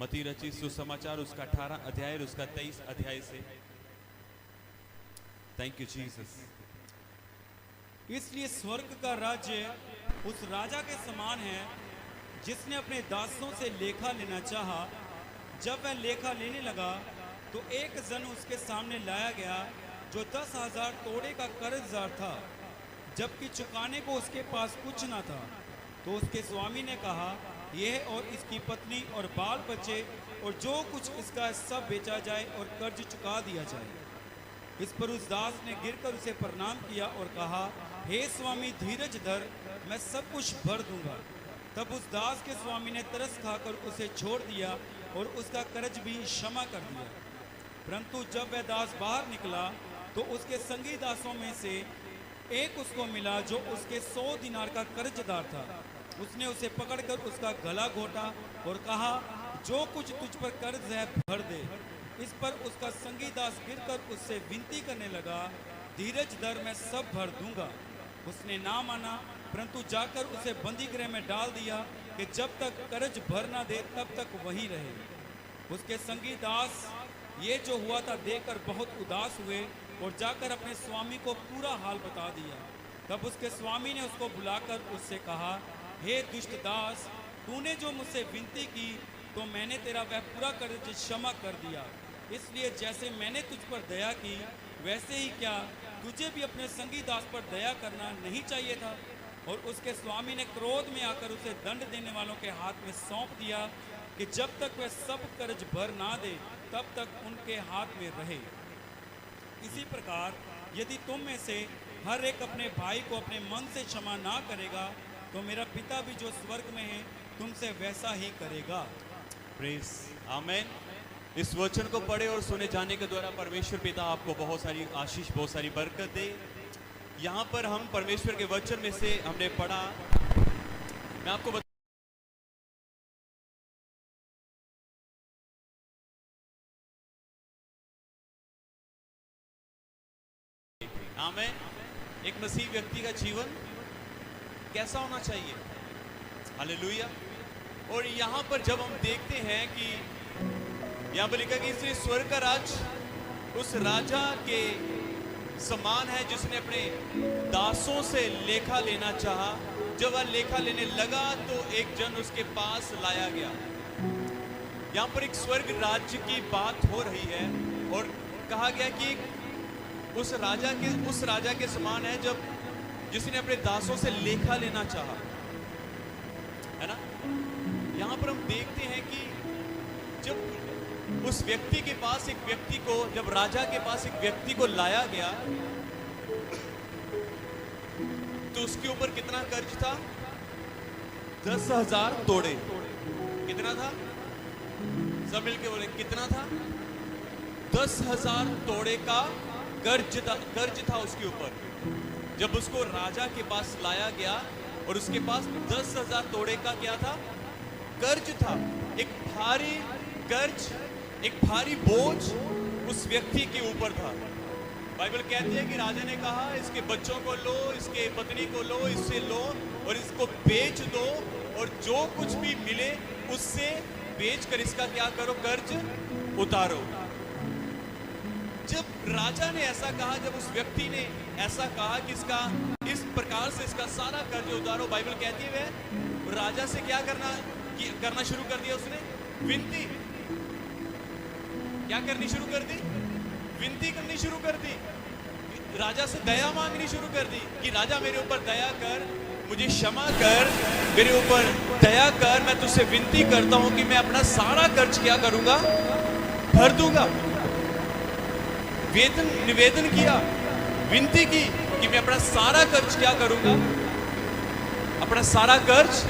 मती रचित सुसमाचार उसका 18 अध्याय और उसका 23 अध्याय से। Thank you Jesus. इसलिए स्वर्ग का राज्य उस राजा के समान है जिसने अपने दासों से लेखा लेना चाहा। जब वह लेखा लेने लगा तो एक जन उसके सामने लाया गया जो 10,000 तोड़े का कर्जदार था, जबकि चुकाने को उसके पास कुछ न था। तो उसके स्वामी ने कहा, यह और इसकी पत्नी और बाल बच्चे और जो कुछ इसका है सब बेचा जाए और कर्ज चुका दिया जाए। इस पर उस दास ने गिरकर उसे प्रणाम किया और कहा, हे स्वामी धीरज धर, मैं सब कुछ भर दूंगा। तब उस दास के स्वामी ने तरस खाकर उसे छोड़ दिया और उसका कर्ज भी क्षमा कर दिया। परंतु जब वह दास बाहर निकला तो उसके संगी दासों में से एक उसको मिला जो उसके 100 दिनार का कर्जदार था। उसने उसे पकड़कर उसका गला घोटा और कहा, जो कुछ तुझ पर कर्ज है भर दे। इस पर उसका संगी दास गिरकर उससे विनती करने लगा, धीरज धर, मैं सब भर दूंगा। उसने ना माना, परंतु जाकर उसे बंदी गृह में डाल दिया कि जब तक कर्ज भर ना दे तब तक वहीं रहे। उसके संगी दास ये जो हुआ था देखकर बहुत उदास हुए और जाकर अपने स्वामी को पूरा हाल बता दिया। तब उसके स्वामी ने उसको बुलाकर उससे कहा, हे दुष्ट दास, तूने जो मुझसे विनती की तो मैंने तेरा वह पूरा कर्ज क्षमा कर दिया। इसलिए जैसे मैंने तुझ पर दया की वैसे ही क्या तुझे भी अपने संगी दास पर दया करना नहीं चाहिए था? और उसके स्वामी ने क्रोध में आकर उसे दंड देने वालों के हाथ में सौंप दिया कि जब तक वह सब कर्ज भर ना दे तब तक उनके हाथ में रहे। इसी प्रकार यदि तुम में से हर एक अपने भाई को अपने मन से क्षमा ना करेगा तो मेरा पिता भी जो स्वर्ग में है तुमसे वैसा ही करेगा। प्रेज आमेन। इस वचन को पढ़े और सुने जाने के द्वारा परमेश्वर पिता आपको बहुत सारी आशीष, बहुत सारी बरकत दे। यहाँ पर हम परमेश्वर के वचन में से हमने पढ़ा, मैं आपको आमेन। एक मसीह व्यक्ति का जीवन कैसा होना चाहिए? हालेलुया। और यहाँ पर जब हम देखते हैं कि यहाँ पर लिखा कि इसलिए स्वर्ग का राज उस राजा के समान है जिसने अपने दासों से लेखा लेना चाहा। जब वह लेखा लेने लगा तो एक जन उसके पास लाया गया। यहाँ पर एक स्वर्ग राज्य की बात हो रही है और कहा गया कि उस राजा के समान है जब जिसने अपने दासों से लेखा लेना चाहा, है ना। यहाँ पर हम देखते हैं कि जब उस व्यक्ति के पास एक व्यक्ति को, जब राजा के पास एक व्यक्ति को लाया गया तो उसके ऊपर कितना कर्ज था? 10,000 तोड़े। कितना था? सब मिलके बोले कितना था? 10,000 तोड़े का कर्ज था उसके ऊपर। जब उसको राजा के पास लाया गया और उसके पास 10,000 तोड़े का क्या था? कर्ज था। एक भारी कर्ज, एक भारी बोझ उस व्यक्ति के ऊपर था। बाइबल कहती है कि राजा ने कहा, इसके बच्चों को लो, इसके पत्नी को लो, इससे लो और इसको बेच दो और जो कुछ भी मिले उससे बेचकर इसका क्या करो? कर्ज उतारो। जब राजा ने ऐसा कहा, जब उस व्यक्ति ने ऐसा कहा कि इसका इस प्रकार से इसका सारा कर्ज उतारो, बाइबल कहती है राजा से क्या करना शुरू कर दिया उसने? विनती। क्या करनी शुरू कर दी? विनती करनी शुरू कर दी। राजा से दया मांगनी शुरू कर दी कि राजा मेरे ऊपर दया कर, मुझे क्षमा कर, मेरे ऊपर दया कर, मैं तुझसे विनती करता हूं कि मैं अपना सारा कर्ज क्या करूंगा? भर दूंगा। निवेदन किया, विनती की कि मैं अपना सारा कर्ज क्या करूंगा? अपना सारा कर्ज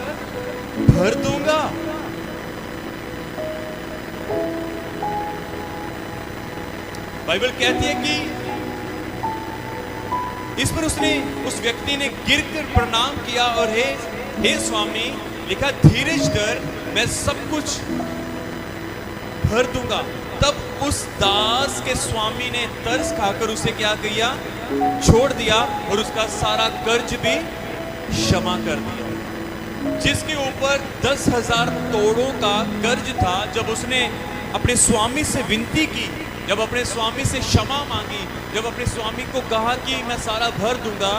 भर दूंगा। बाइबल कहती है कि इस पर उस व्यक्ति ने गिरकर प्रणाम किया और हे स्वामी, लिखा धीरज धर, मैं सब कुछ भर दूंगा। तब उस दास के स्वामी ने तरस खाकर उसे क्या किया? छोड़ दिया और उसका सारा कर्ज भी क्षमा कर दिया। जिसके ऊपर 10,000 तोड़ों का कर्ज था, जब उसने अपने स्वामी से विनती की, जब अपने स्वामी से क्षमा मांगी, जब अपने स्वामी को कहा कि मैं सारा भर दूंगा,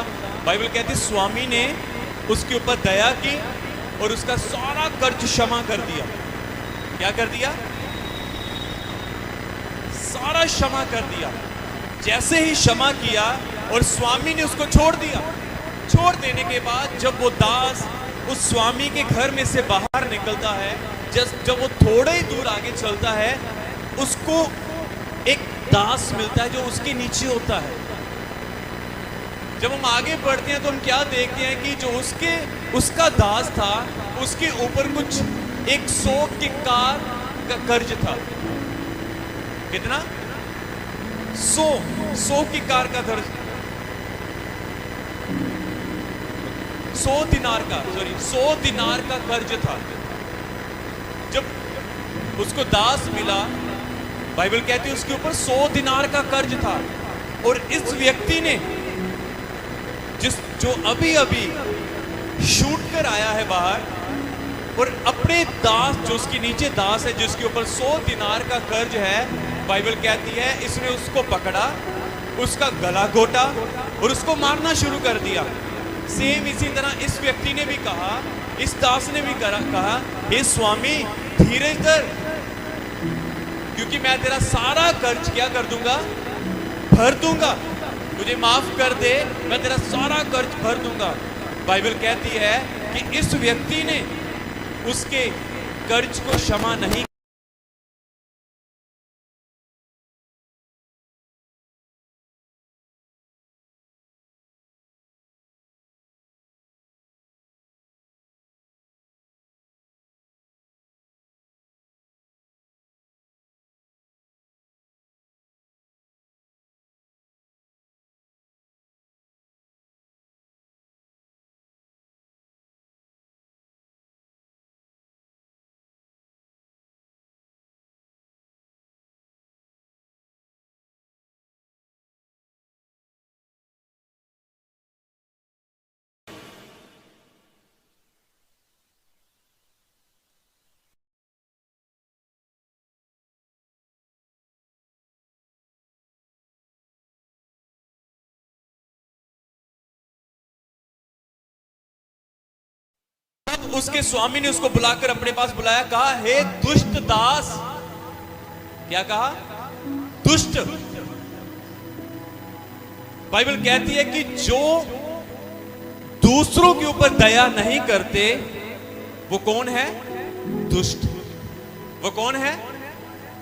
बाइबल कहती स्वामी ने उसके ऊपर दया की और उसका सारा कर्ज क्षमा कर दिया। क्या कर दिया? सारा क्षमा कर दिया। जैसे ही क्षमा किया और स्वामी ने उसको छोड़ दिया, छोड़ देने के बाद जब वो दास उस स्वामी के घर में से बाहर निकलता है, जब वो थोड़े ही दूर आगे चलता है, उसको एक दास मिलता है जो उसके नीचे होता है। जब हम आगे बढ़ते हैं तो हम क्या देखते हैं कि जो उसका दास था, उसके ऊपर कुछ 100 किक्कार का कर्ज था। कितना? 100 किक्कार का कर्ज, 100 दिनार का कर्ज था। जब उसको दास मिला, बाइबल कहती है उसके ऊपर 100 दिनार का कर्ज था। और इस व्यक्ति ने जो अभी अभी शूट कर आया है बाहर, और अपने दास, जो उसके नीचे दास है जिसके ऊपर 100 दिनार का कर्ज है, बाइबल कहती है इसने उसको पकड़ा, उसका गला घोटा और उसको मारना शुरू कर दिया। सेम इसी तरह इस व्यक्ति ने भी कहा, इस दास ने भी कहा, हे स्वामी धीरज धर, क्योंकि मैं तेरा सारा कर्ज क्या कर दूंगा? भर दूंगा। मुझे माफ कर दे, मैं तेरा सारा कर्ज भर दूंगा। बाइबल कहती है कि इस व्यक्ति ने उसके कर्ज को क्षमा नहीं। उसके स्वामी ने उसको बुलाकर अपने पास बुलाया, कहा हे दुष्ट दास। क्या कहा? दुष्ट। बाइबल कहती है कि जो दूसरों के ऊपर दया नहीं करते वो कौन है? दुष्ट। वो कौन है?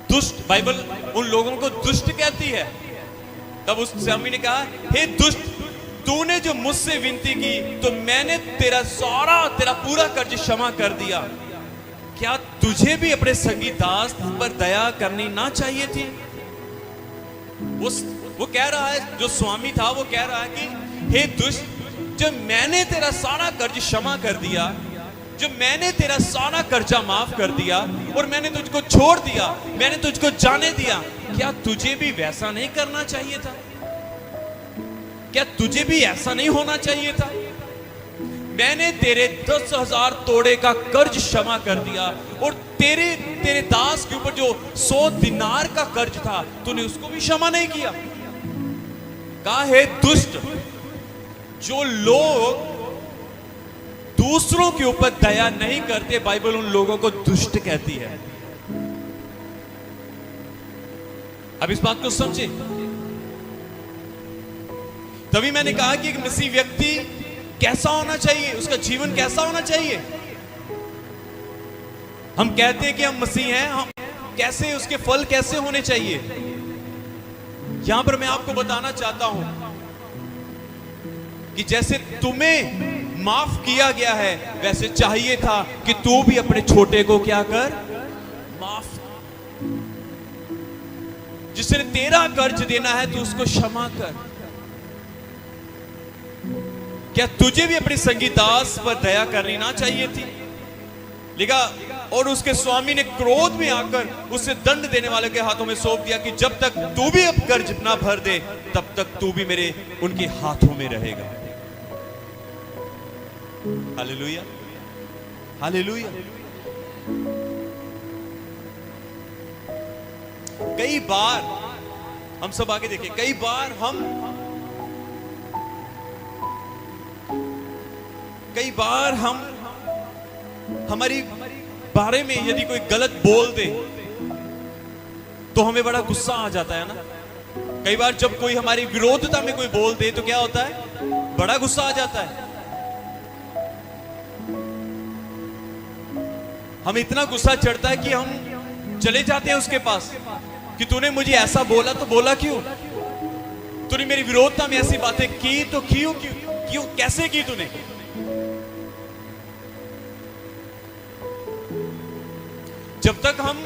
दुष्ट। बाइबल उन लोगों को दुष्ट कहती है। तब उस स्वामी ने कहा, हे दुष्ट, तूने जो मुझसे विनती की तो मैंने तेरा पूरा कर्ज क्षमा कर दिया। क्या तुझे भी अपने संगी दास पर दया करनी ना चाहिए थी? वो कह रहा है, जो स्वामी था वो कह रहा है कि हे दुष्ट, जब मैंने तेरा सारा कर्ज क्षमा कर दिया, जब मैंने तेरा सारा कर्जा माफ कर दिया और मैंने तुझको छोड़ दिया, मैंने तुझको जाने दिया, क्या तुझे भी वैसा नहीं करना चाहिए था? क्या तुझे भी ऐसा नहीं होना चाहिए था? मैंने तेरे 10,000 तोड़े का कर्ज क्षमा कर दिया और तेरे दास के ऊपर जो 100 दिनार का कर्ज था, तूने उसको भी क्षमा नहीं किया। कहा, हे दुष्ट, जो लोग दूसरों के ऊपर दया नहीं करते, बाइबल उन लोगों को दुष्ट कहती है। अब इस बात को समझे। तभी मैंने कहा कि एक मसीह व्यक्ति कैसा होना चाहिए, उसका जीवन कैसा होना चाहिए। हम कहते हैं कि हम मसीह हैं, हम कैसे, उसके फल कैसे होने चाहिए। यहां पर मैं आपको बताना चाहता हूं कि जैसे तुम्हें माफ किया गया है, वैसे चाहिए था कि तू भी अपने छोटे को क्या कर? माफ। जिसने तेरा कर्ज देना है, तू उसको क्षमा कर। क्या तुझे भी अपने संगी दास पर दया करनी ना चाहिए थी? लिखा, और उसके स्वामी ने क्रोध में आकर उसे दंड देने वाले के हाथों में सौंप दिया कि जब तक तू भी अब कर्ज ना भर दे, तब तक तू भी मेरे उनके हाथों में रहेगा। हालेलुया। हालेलुया। कई बार हम सब आगे देखिए, कई बार हम हमारी बारे में यदि कोई गलत बोल दे तो हमें बड़ा गुस्सा आ जाता है ना। कई बार जब कोई हमारी विरोधता में कोई बोल दे तो क्या होता है, बड़ा गुस्सा आ जाता है। हमें इतना गुस्सा चढ़ता है कि हम चले जाते हैं उसके पास कि तूने मुझे ऐसा बोला तो बोला क्यों, तूने मेरी विरोधता में ऐसी बातें की तो क्यों कैसे की तूने। जब तक हम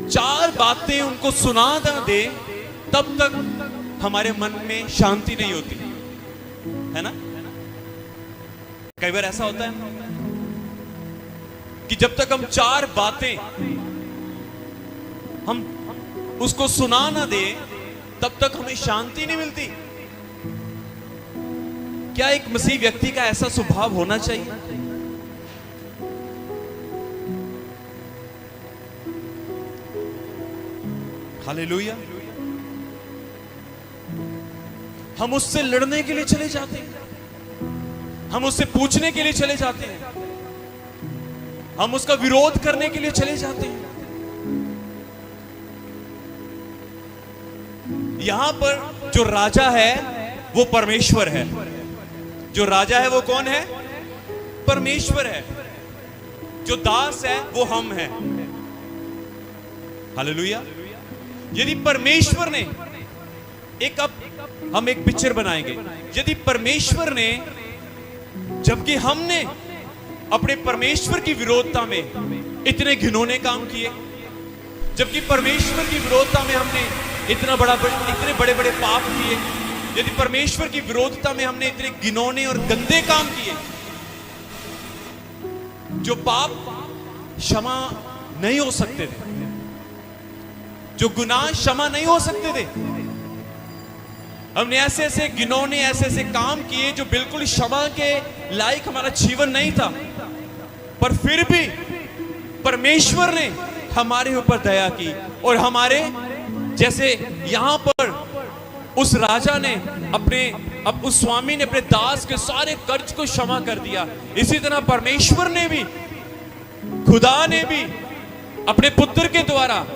4 बातें उनको सुना ना दे तब तक हमारे मन में शांति नहीं होती है ना। कई बार ऐसा होता है कि जब तक हम 4 बातें हम उसको सुना ना दे तब तक हमें शांति नहीं मिलती। क्या एक मसीह व्यक्ति का ऐसा स्वभाव होना चाहिए? हालेलुया। हम उससे लड़ने के लिए चले जाते हैं, हम उससे पूछने के लिए चले जाते हैं, हम उसका विरोध करने के लिए चले जाते हैं। यहां पर जो राजा है वो परमेश्वर है। जो राजा है वो कौन है? परमेश्वर है। जो दास है वो हम हैं। हालेलुया। यदि परमेश्वर ने हम एक पिक्चर बनाएंगे, यदि परमेश्वर ने, जबकि हमने अपने परमेश्वर की विरोधता में इतने घिनौने काम किए, जबकि परमेश्वर की विरोधता में हमने इतने बड़े बड़े पाप किए, यदि परमेश्वर की विरोधता में हमने इतने घिनौने और गंदे काम किए, जो पाप क्षमा नहीं हो सकते थे, जो गुनाह क्षमा नहीं हो सकते थे, हमने ऐसे ऐसे घिनौने ऐसे ऐसे काम किए जो बिल्कुल क्षमा के लायक हमारा जीवन नहीं था, पर फिर भी परमेश्वर ने हमारे ऊपर दया की और हमारे, जैसे यहां पर उस राजा ने उस स्वामी ने अपने दास के सारे कर्ज को क्षमा कर दिया, इसी तरह परमेश्वर ने भी, खुदा ने भी अपने पुत्र के द्वारा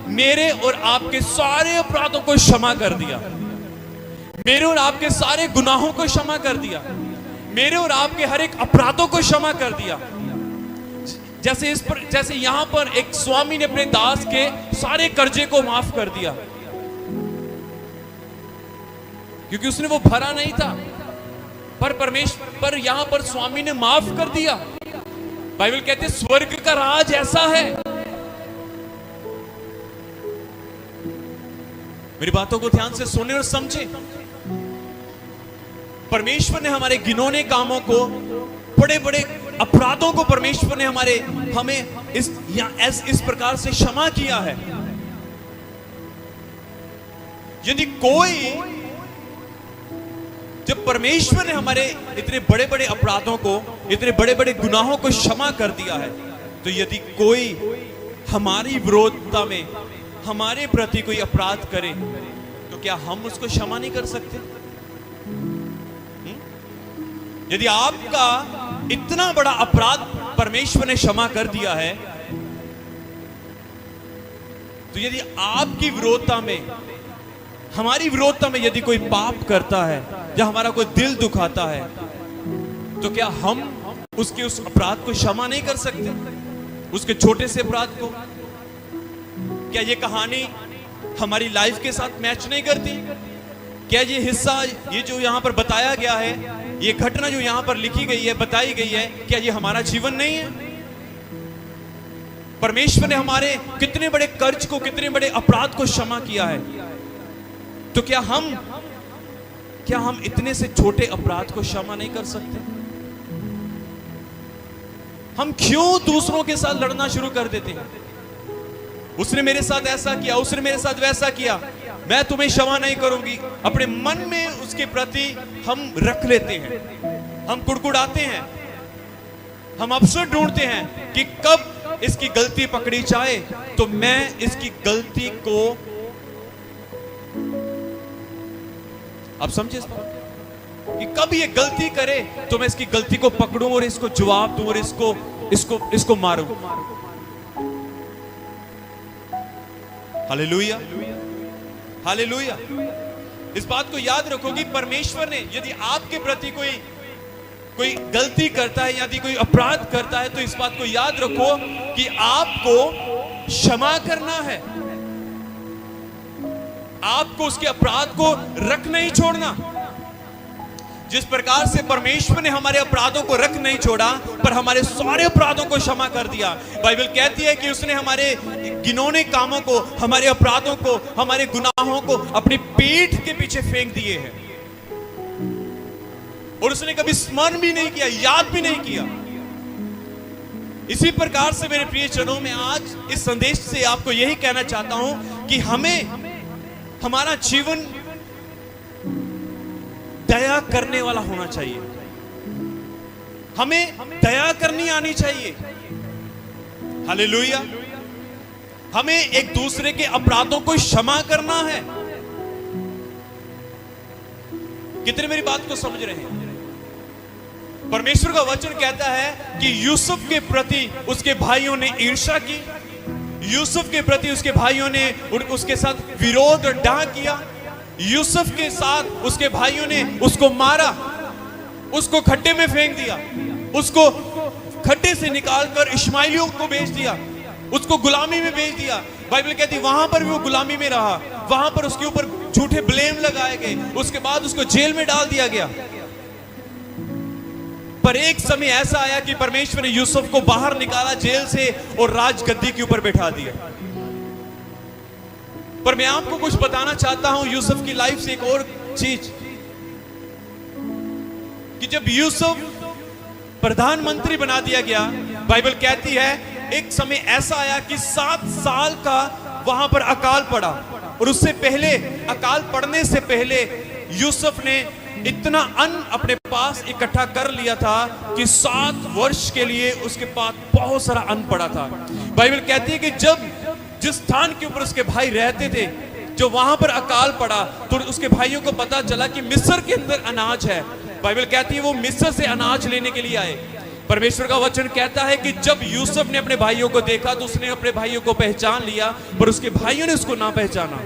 मेरे और आपके सारे अपराधों को क्षमा कर दिया, मेरे और आपके सारे गुनाहों को क्षमा कर दिया, मेरे और आपके हर एक अपराधों को क्षमा कर दिया। जैसे यहां पर एक स्वामी ने अपने दास के सारे कर्जे को माफ कर दिया, क्योंकि उसने वो भरा नहीं था, पर यहां पर स्वामी ने माफ कर दिया। बाइबल कहते हैं स्वर्ग का राज ऐसा है। मेरी बातों को ध्यान से सुने और समझे। परमेश्वर ने हमारे घिनौने कामों को, बड़े बड़े अपराधों को परमेश्वर ने हमें इस प्रकार से क्षमा किया है। यदि जब परमेश्वर ने हमारे इतने बड़े बड़े अपराधों को, इतने बड़े बड़े गुनाहों को क्षमा कर दिया है, तो यदि कोई हमारी विरोधता में हमारे प्रति कोई अपराध करे तो क्या हम उसको क्षमा नहीं कर सकते? यदि आपका इतना बड़ा अपराध परमेश्वर ने क्षमा कर दिया है, तो यदि आपकी विरोधता में, हमारी विरोधता में यदि कोई पाप करता है या हमारा कोई दिल दुखाता है, तो क्या हम उसके उस अपराध को क्षमा नहीं कर सकते? उसके छोटे से अपराध को? क्या ये कहानी हमारी लाइफ के साथ मैच नहीं करती? क्या ये हिस्सा, ये जो यहां पर बताया गया है, ये घटना जो यहां पर लिखी गई है, बताई गई है, क्या ये हमारा जीवन नहीं है? परमेश्वर ने हमारे कितने बड़े कर्ज को, कितने बड़े अपराध को क्षमा किया है, तो क्या हम इतने से छोटे अपराध को क्षमा नहीं कर सकते? हम क्यों दूसरों के साथ लड़ना शुरू कर देते हैं? उसने मेरे साथ ऐसा किया, उसने मेरे साथ वैसा किया, मैं तुम्हें क्षमा नहीं करूंगी। अपने मन में उसके प्रति हम रख लेते हैं, हम कुड़कुड़ाते हैं। हम अवसर ढूंढते हैं कि कब इसकी गलती पकड़ी जाए तो मैं इसकी गलती को, आप समझे इस बात कि कब ये गलती करे तो मैं इसकी गलती को पकड़ूं और इसको जवाब दूं और इसको मारूं। Hallelujah, hallelujah. इस बात को याद रखो कि परमेश्वर ने यदि आपके प्रति कोई गलती करता है, यदि कोई अपराध करता है, तो इस बात को याद रखो कि आपको क्षमा करना है, आपको उसके अपराध को रख नहीं छोड़ना। जिस प्रकार से परमेश्वर ने हमारे अपराधों को रख नहीं छोड़ा पर हमारे सारे अपराधों को क्षमा कर दिया। बाइबल कहती है कि उसने हमारे घिनौने कामों को, हमारे अपराधों को, हमारे गुनाहों को अपनी पीठ के पीछे फेंक दिए हैं और उसने कभी स्मरण भी नहीं किया, याद भी नहीं किया। इसी प्रकार से मेरे प्रिय जनों, में आज इस संदेश से आपको यही कहना चाहता हूं कि हमारा जीवन दया करने वाला होना चाहिए, हमें दया करनी आनी चाहिए। हालेलुया। हमें एक दूसरे के अपराधों को क्षमा करना है। कितने मेरी बात को समझ रहे हैं? परमेश्वर का वचन कहता है कि यूसुफ के प्रति उसके भाइयों ने ईर्ष्या की, यूसुफ के प्रति उसके भाइयों ने उसके साथ विरोध और डाह किया, यूसुफ के साथ उसके भाइयों ने उसको मारा, उसको खड्डे में फेंक दिया, उसको खड्डे से निकालकर इश्माइलियों को बेच दिया, उसको गुलामी में बेच दिया। बाइबल कहती है वहां पर भी वो गुलामी में रहा, वहां पर उसके ऊपर झूठे ब्लेम लगाए गए, उसके बाद उसको जेल में डाल दिया गया। पर एक समय ऐसा आया कि परमेश्वर ने यूसुफ को बाहर निकाला जेल से और राजगद्दी के ऊपर बैठा दिया। पर मैं आपको कुछ बताना चाहता हूं यूसुफ की लाइफ से एक और चीज, कि जब यूसुफ प्रधानमंत्री बना दिया गया, बाइबल कहती है एक समय ऐसा आया कि 7 साल का वहां पर अकाल पड़ा और उससे पहले, अकाल पड़ने से पहले यूसुफ ने इतना अन्न अपने पास इकट्ठा कर लिया था कि 7 वर्ष के लिए उसके पास बहुत सारा अन्न पड़ा था। बाइबल कहती है कि जब जिस स्थान के ऊपर उसके भाई रहते थे, जो वहां पर अकाल पड़ा तो उसके भाइयों को पता चला कि मिस्र के अंदर अनाज है। बाइबल कहती है वो मिस्र से अनाज लेने के लिए आए। परमेश्वर का वचन कहता है कि जब यूसुफ ने अपने भाइयों को देखा तो उसने अपने भाइयों को पहचान लिया, पर उसके भाइयों ने उसको ना पहचाना।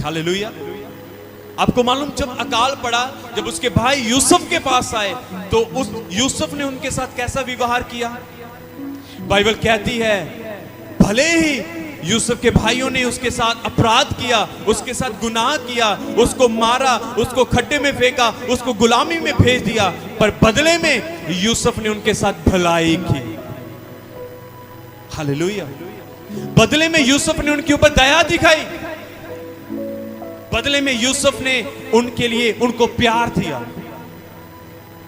हालेलुया। आपको मालूम, जब अकाल पड़ा, जब उसके भाई यूसुफ के पास आए तो उस यूसुफ ने उनके साथ कैसा व्यवहार किया? बाइबल कहती है भले ही यूसुफ के भाइयों ने उसके साथ अपराध किया, उसके साथ गुनाह किया, उसको मारा, उसको खड्डे में फेंका, उसको गुलामी में भेज दिया, पर बदले में यूसुफ ने उनके साथ भलाई की। हालेलुया। बदले में यूसुफ ने उनके ऊपर दया दिखाई, बदले में यूसुफ ने उनके लिए उनको प्यार दिया।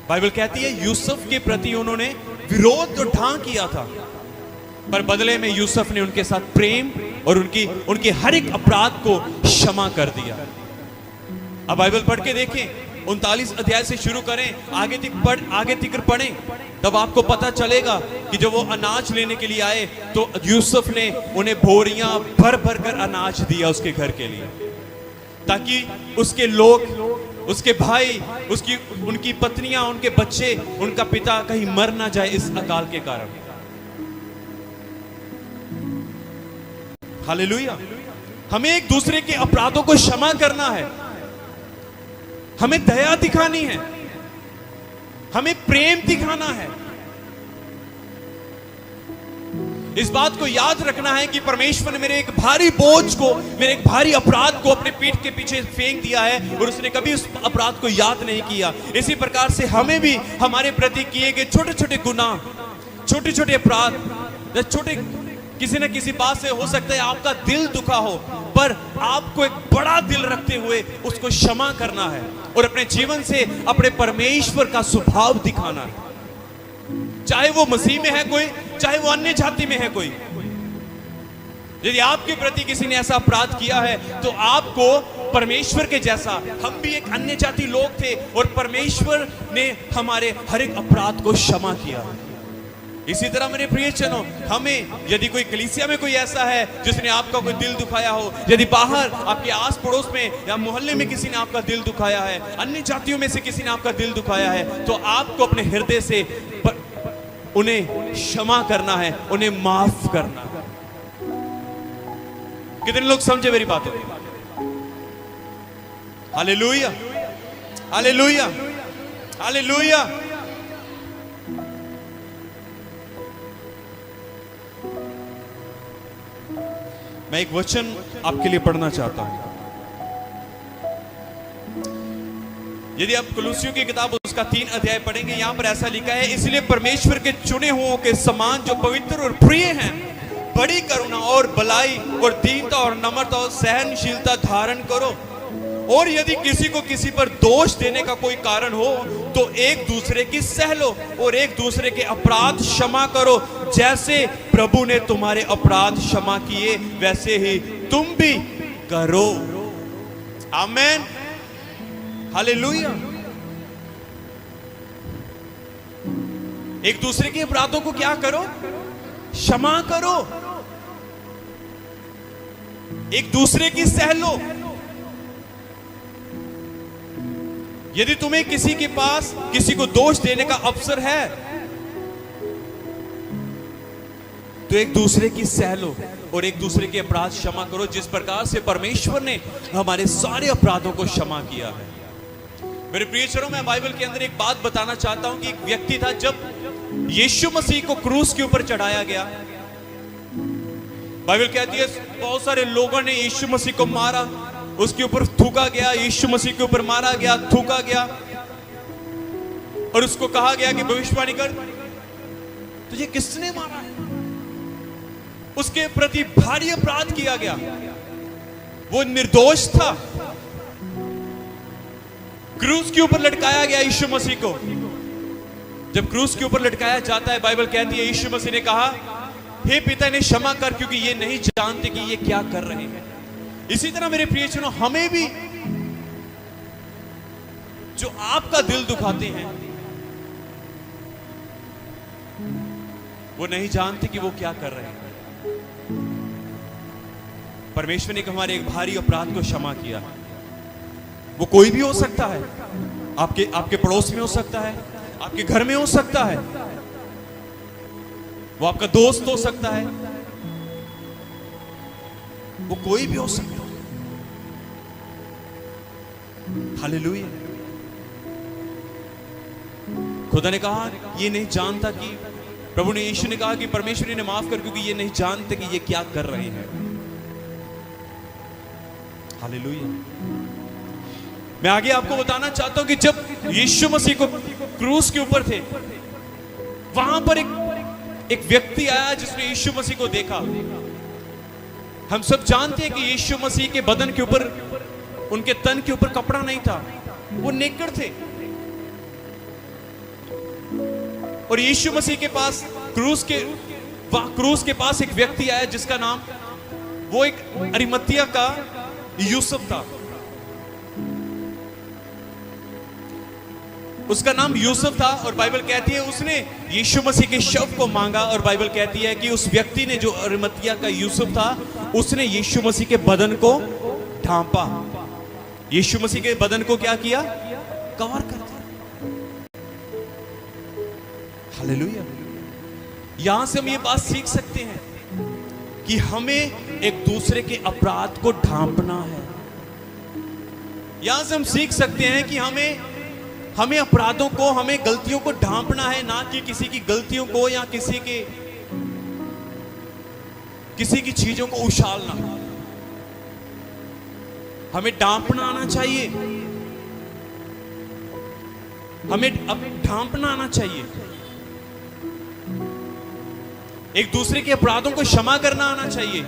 बाइबल कहती है यूसुफ के प्रति उन्होंने विरोध तो ढां किया था, पर बदले में यूसुफ ने उनके साथ प्रेम और उनके हर एक अपराध को क्षमा कर दिया। अब बाइबल पढ़ के देखें, 39 अध्याय से शुरू करें, आगे तक पढ़ें, तब आपको पता चलेगा कि जब वो अनाज लेने के लिए आए तो यूसुफ ने उन्हें बोरियां भर भर कर अनाज दिया उसके घर के लिए, ताकि उसके लोग, उसके भाई, उनकी पत्नियां, उनके बच्चे, उनका पिता कहीं मर ना जाए इस अकाल के कारण। हालेलुया। हमें एक दूसरे के अपराधों को क्षमा करना है, हमें दया दिखानी है, हमें प्रेम दिखाना है। इस बात को याद रखना है कि परमेश्वर ने मेरे एक भारी बोझ को, मेरे एक भारी अपराध को अपने पीठ के पीछे फेंक दिया है और उसने कभी उस अपराध को याद नहीं किया। इसी प्रकार से हमें भी हमारे प्रति किए गए छोटे छोटे गुनाह, छोटे छोटे अपराध, छोटे किसी न किसी बात से हो सकता है आपका दिल दुखा हो, पर आपको एक बड़ा दिल रखते हुए उसको क्षमा करना है और अपने जीवन से अपने परमेश्वर का स्वभाव दिखाना है। चाहे वो मसीह में है कोई, चाहे वो अन्य जाति में है कोई। यदि आपके प्रति किसी ने ऐसा अपराध किया है तो आपको परमेश्वर के जैसा हम भी एक अन्य जाति लोग थे और परमेश्वर ने हमारे हर एक अपराध को क्षमा किया। इसी तरह मेरे प्रियजनों, हमें यदि कोई कलीसिया में कोई ऐसा है जिसने आपका कोई दिल दुखाया हो, यदि बाहर आपके आस पड़ोस में या मोहल्ले में किसी ने आपका दिल दुखाया है, अन्य जातियों में से किसी ने आपका दिल दुखाया है, तो आपको अपने हृदय से उन्हें क्षमा करना है, उन्हें माफ करना है। कितने लोग समझे मेरी बातों को? Hallelujah, hallelujah, hallelujah. मैं एक वचन आपके लिए पढ़ना चाहता हूं। यदि आप कुलुसियों की किताब उसका 3 अध्याय पढ़ेंगे, यहां पर ऐसा लिखा है, इसलिए परमेश्वर के चुने हुओं के समान जो पवित्र और प्रिय हैं, बड़ी करुणा और भलाई और दीनता और नम्रता और सहनशीलता धारण करो। और यदि किसी को किसी पर दोष देने का कोई कारण हो तो एक दूसरे की सह लो और एक दूसरे के अपराध क्षमा करो। जैसे प्रभु ने तुम्हारे अपराध क्षमा किए वैसे ही तुम भी करो। आमेन, हालेलुया। एक दूसरे के अपराधों को क्या करो? क्षमा करो, एक दूसरे की सह लो। यदि तुम्हें किसी के पास किसी को दोष देने का अवसर है तो एक दूसरे की सह लो और एक दूसरे के अपराध क्षमा करो, जिस प्रकार से परमेश्वर ने हमारे सारे अपराधों को क्षमा किया है। मेरे प्रियजनों, मैं बाइबल के अंदर एक बात बताना चाहता हूं कि एक व्यक्ति था, जब यीशु मसीह को क्रूस के ऊपर चढ़ाया गया, बाइबल कहती है बहुत सारे लोगों ने यीशु मसीह को मारा, उसके ऊपर थूका गया, यीशु मसीह के ऊपर मारा गया, थूका गया और उसको कहा गया कि भविष्यवाणी कर, तुझे किसने मारा है? उसके प्रति भारी अपराध किया गया, वो निर्दोष था। क्रूस के ऊपर लटकाया गया यीशु मसीह को। जब क्रूस के ऊपर लटकाया जाता है, बाइबल कहती है यीशु मसीह ने कहा, हे पिता इन्हें क्षमा कर क्योंकि ये नहीं जानते कि ये क्या कर रहे हैं। इसी तरह मेरे प्रियजनों, हमें भी जो आपका दिल दुखाते हैं वो नहीं जानते कि वो क्या कर रहे हैं। परमेश्वर ने हमारे एक भारी अपराध को क्षमा किया। वो कोई भी हो सकता है, आपके पड़ोस में हो सकता है, आपके घर में हो सकता है, वो आपका दोस्त हो सकता है, वो कोई भी हो सकता है। हालेलुया। खुदा ने कहा ये नहीं जानता कि, प्रभु ने, यीशु ने कहा कि परमेश्वर इन्हें माफ कर क्योंकि ये नहीं जानते कि ये क्या कर रहे हैं। हालेलुया। मैं आगे आपको बताना चाहता हूं कि जब यीशु मसीह को क्रूस के ऊपर थे, वहां पर एक व्यक्ति आया जिसने यीशु मसीह को देखा। हम सब जानते हैं कि यीशु मसीह के बदन के ऊपर, उनके तन के ऊपर कपड़ा नहीं था, वो नेकड़ थे। और यीशु मसीह के पास क्रूस के पास एक व्यक्ति आया जिसका नाम, वो एक अरिमतिया का यूसुफ था। उसका नाम यूसुफ था और बाइबल कहती है उसने यीशु मसीह के शव को मांगा। और बाइबल कहती है कि उस व्यक्ति ने, जो अरिमतिया का यूसुफ था, उसने यीशु मसीह के बदन को ढांपा। यीशु मसीह के बदन को क्या किया? कवर कर दिया। हालेलुया। यहां से हम ये बात सीख सकते हैं कि हमें एक दूसरे के अपराध को ढांपना है। यहां से हम सीख सकते हैं कि हमें अपराधों को, हमें गलतियों को ढांपना है, ना कि किसी की गलतियों को या किसी की चीजों को उछालना। हमें ढांपना आना चाहिए, हमें अब ढांपना आना चाहिए। एक दूसरे के अपराधों को क्षमा करना आना चाहिए।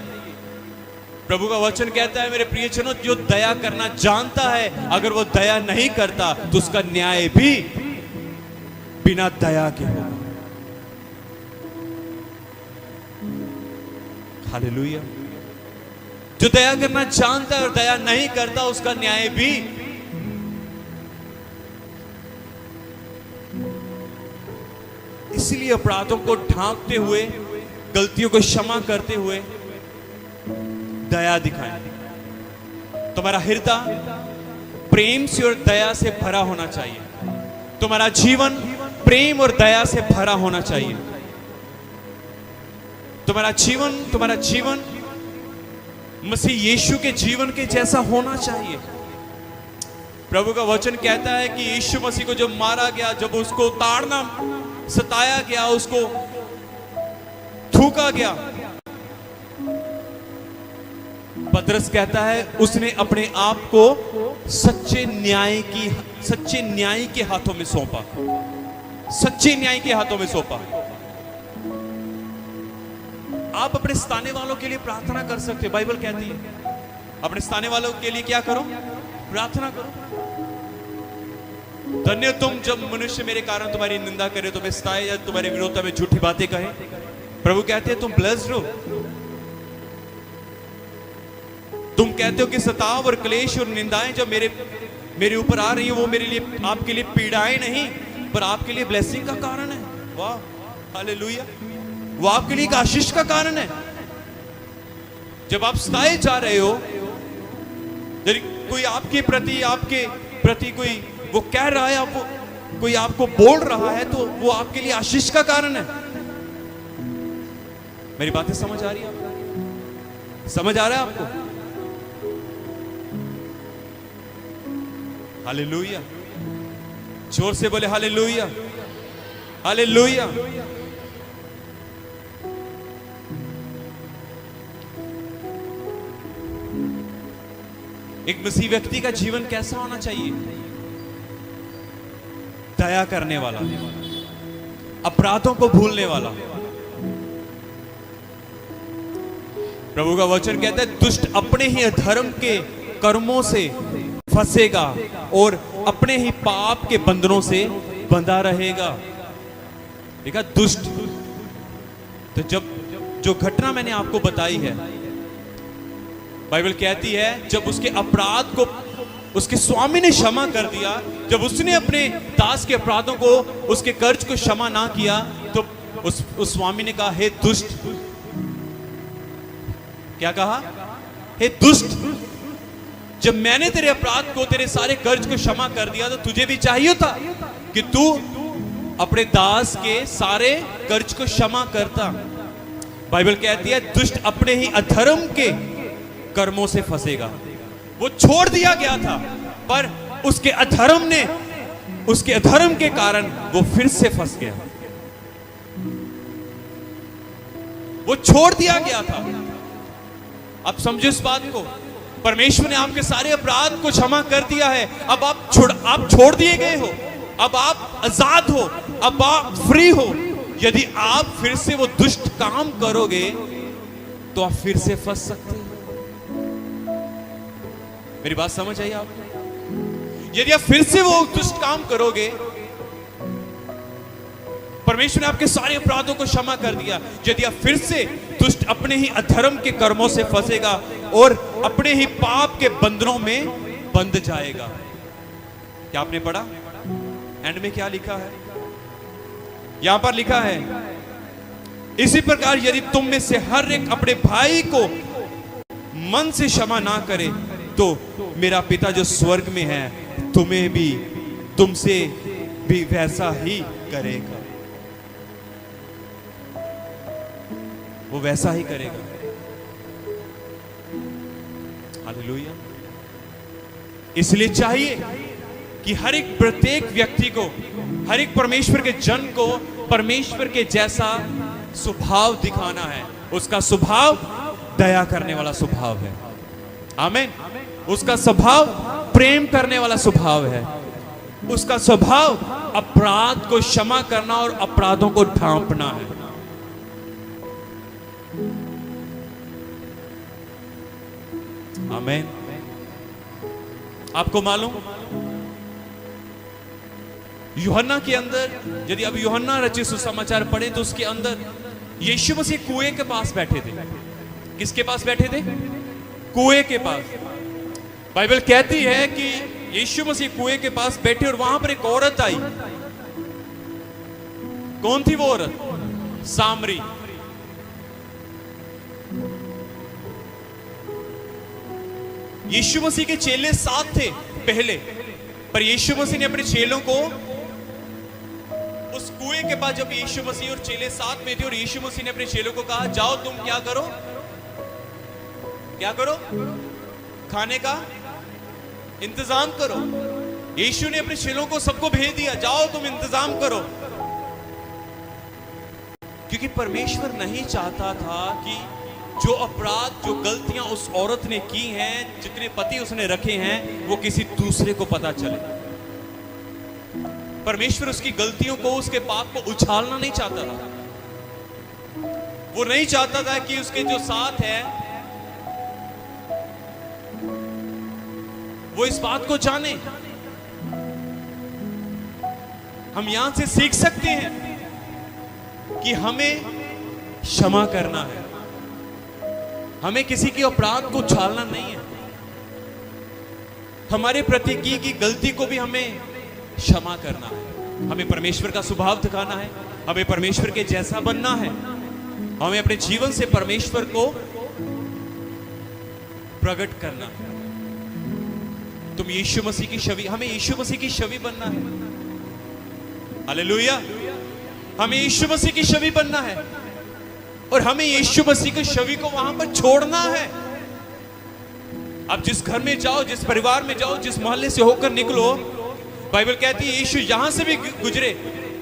प्रभु का वचन कहता है मेरे प्रियजनों, जो दया करना जानता है, अगर वो दया नहीं करता तो उसका न्याय भी बिना दया के होगा। हालेलुया। जो दया करना जानता है और दया नहीं करता उसका न्याय भी। इसलिए अपराधों को ढांकते हुए, गलतियों को क्षमा करते हुए दया दिखाएं। तुम्हारा हृदय प्रेम से और दया से भरा होना चाहिए। तुम्हारा जीवन प्रेम और दया से भरा होना चाहिए। तुम्हारा जीवन मसीह यीशु के जीवन के जैसा होना चाहिए। प्रभु का वचन कहता है कि यीशु मसीह को जब मारा गया, जब उसको ताड़ना सताया गया, उसको थूका गया, पतरस कहता है उसने अपने आप को सच्चे न्याय के हाथों में सौंपा। सच्चे न्याय के हाथों में सौंपा। आप अपने सताने वालों के लिए प्रार्थना कर सकते हो। बाइबल कहती है अपने सताने वालों के लिए क्या करो? प्रार्थना करो। धन्य तुम जब मनुष्य मेरे कारण तुम्हारी निंदा करे, तुम्हें सताए या तुम्हारे विरोध में झूठी बातें कहे। प्रभु कहते हैं तुम ब्लेस्ड हो। तुम कहते हो कि सताव और क्लेश और निंदाएं जब मेरे ऊपर आ रही है, वो मेरे लिए, आपके लिए पीड़ाएं नहीं पर आपके लिए ब्लेसिंग का कारण है। वाह, हालेलुया। वो आपके लिए एक आशीष का कारण है। जब आप सताए जा रहे हो, यदि कोई आपके प्रति कोई वो कह रहा है, कोई आपको बोल रहा है, तो वो आपके लिए आशीष का कारण है। मेरी बातें समझ आ रही है आपको? समझ आ रहा है आपको? हालेलुया। जोर से बोले हालेलुया, हालेलुया। एक मसीह व्यक्ति का जीवन कैसा होना चाहिए? दया करने वाला, अपराधों को भूलने वाला। प्रभु का वचन कहता है दुष्ट अपने ही अधर्म के कर्मों से फंसेगा और अपने ही पाप के बंधनों से बंधा रहेगा। देखा, दुष्ट। तो जब जो घटना मैंने आपको बताई है, बाइबल कहती है जब उसके अपराध को उसके स्वामी ने क्षमा कर दिया, जब उसने अपने दास के अपराधों को, उसके कर्ज को क्षमा ना किया, तो उस स्वामी ने कहा, हे दुष्ट। क्या कहा? हे दुष्ट, जब मैंने तेरे अपराध को, तेरे सारे कर्ज को क्षमा कर दिया, तो तुझे भी चाहिए था कि तू अपने दास के सारे कर्ज को क्षमा करता। बाइबल कहती है दुष्ट अपने ही अधर्म के कर्मों से फंसेगा। वो छोड़ दिया गया था, पर उसके अधर्म के कारण वो फिर से फंस गया। वो छोड़ दिया गया था। अब समझो इस बात को, परमेश्वर ने आपके सारे अपराध को क्षमा कर दिया है। अब आप छोड़ दिए गए हो, अब आप आजाद हो, अब आप फ्री हो। यदि आप फिर से वो दुष्ट काम करोगे तो आप फिर से फंस सकते हो। मेरी बात समझ आई आपको? यदि आप फिर से वो दुष्ट काम करोगे, परमेश्वर ने आपके सारे अपराधों को क्षमा कर दिया, यदि आप फिर से दुष्ट अपने ही अधर्म के कर्मों से फंसेगा और अपने ही पाप के बंधनों में बंध जाएगा। क्या आपने पढ़ा? एंड में क्या लिखा है? यहां पर लिखा है, इसी प्रकार यदि तुम में से हर एक अपने भाई को मन से क्षमा ना करे, तो मेरा पिता जो स्वर्ग में है तुम्हें भी, तुमसे भी वैसा ही करेगा। वो वैसा ही करेगा। हालेलुया। इसलिए चाहिए कि हर एक प्रत्येक व्यक्ति को, हर एक परमेश्वर के जन को परमेश्वर के जैसा स्वभाव दिखाना है। उसका स्वभाव दया करने वाला स्वभाव है। आमीन। उसका स्वभाव प्रेम करने वाला स्वभाव है। उसका स्वभाव अपराध को क्षमा करना और अपराधों को ढांपना है। आमीन। आपको मालूम, यूहन्ना के अंदर, यदि अब यूहन्ना रचित सुसमाचार पढ़े तो उसके अंदर यीशु मसीह कुएं के पास बैठे थे। किसके पास बैठे थे? कुएं के पास। बाइबल कहती है कि यीशु मसीह कुएं के पास बैठे और वहां पर एक औरत आई। कौन थी वो औरत? सामरी। यीशु मसीह के चेले 7 थे पहले, पर यीशु मसीह ने अपने चेलों को उस कुएं के पास, जब यीशु मसीह और चेले साथ में थे, और यीशु मसीह ने अपने चेलों को कहा जाओ तुम क्या करो, क्या करो? खाने का इंतजाम करो। यीशु ने अपने चेलों को सबको भेज दिया, जाओ तुम इंतजाम करो, क्योंकि परमेश्वर नहीं चाहता था कि जो अपराध, जो गलतियां उस औरत ने की हैं, जितने पति उसने रखे हैं, वो किसी दूसरे को पता चले। परमेश्वर उसकी गलतियों को, उसके पाप को उछालना नहीं चाहता था। वो नहीं चाहता था कि उसके जो साथ है वो इस बात को जाने। हम यहां से सीख सकते हैं कि हमें क्षमा करना है, हमें किसी के अपराध को उछालना नहीं है, हमारे प्रति की गलती को भी हमें क्षमा करना है। हमें परमेश्वर का स्वभाव दिखाना है, हमें परमेश्वर के जैसा बनना है, हमें अपने जीवन से परमेश्वर को प्रकट करना है। तुम यीशु मसीह की छवि, हमें यीशु मसीह की छवि बनना है। हालेलुया। हमें यीशु मसीह की छवि बनना है और हमें यीशु मसीह की छवि को वहां पर छोड़ना है। अब जिस घर में जाओ, जिस परिवार में जाओ, जिस मोहल्ले से होकर निकलो, बाइबल कहती है यीशु यहां से भी गुजरे,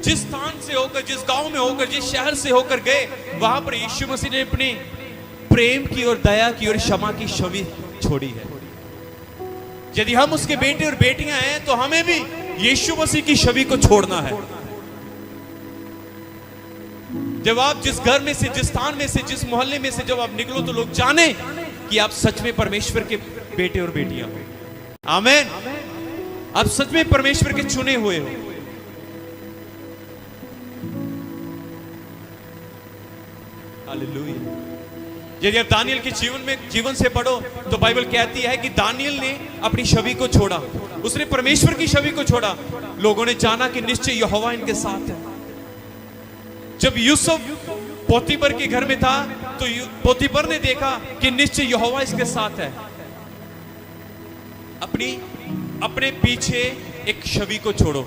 जिस स्थान से होकर, जिस गांव में होकर, जिस शहर से होकर गए, वहां पर यीशु मसीह ने अपनी प्रेम की और दया की और क्षमा की छवि छोड़ी है। यदि हम उसके बेटे और बेटियां हैं तो हमें भी यीशु मसीह की छवि को छोड़ना है। जब आप जिस घर में से, जिस स्थान में से, जिस मोहल्ले में से जब आप निकलो, तो लोग जाने कि आप सच में परमेश्वर के बेटे और बेटियां हो। आमीन। आप सच में परमेश्वर के चुने हुए हो। हालेलुया। यदि आप दानियल के जीवन से पढ़ो तो बाइबल कहती है कि दानियल ने अपनी छवि को छोड़ा, उसने परमेश्वर की छवि को छोड़ा। लोगों ने जाना कि निश्चय यहोवा इनके साथ है। जब यूसुफ पोतीपर के घर में था तो पोतीपर ने देखा कि निश्चय यहोवा इसके साथ है। अपने पीछे एक छवि को छोड़ो।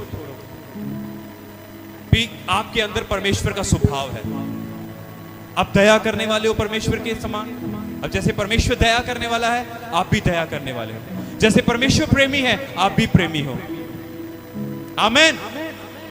आपके अंदर परमेश्वर का स्वभाव है, आप दया करने वाले हो परमेश्वर के समान। अब जैसे परमेश्वर दया करने वाला है, आप भी दया करने वाले हो। जैसे परमेश्वर प्रेमी है, आप भी प्रेमी हो। आमीन।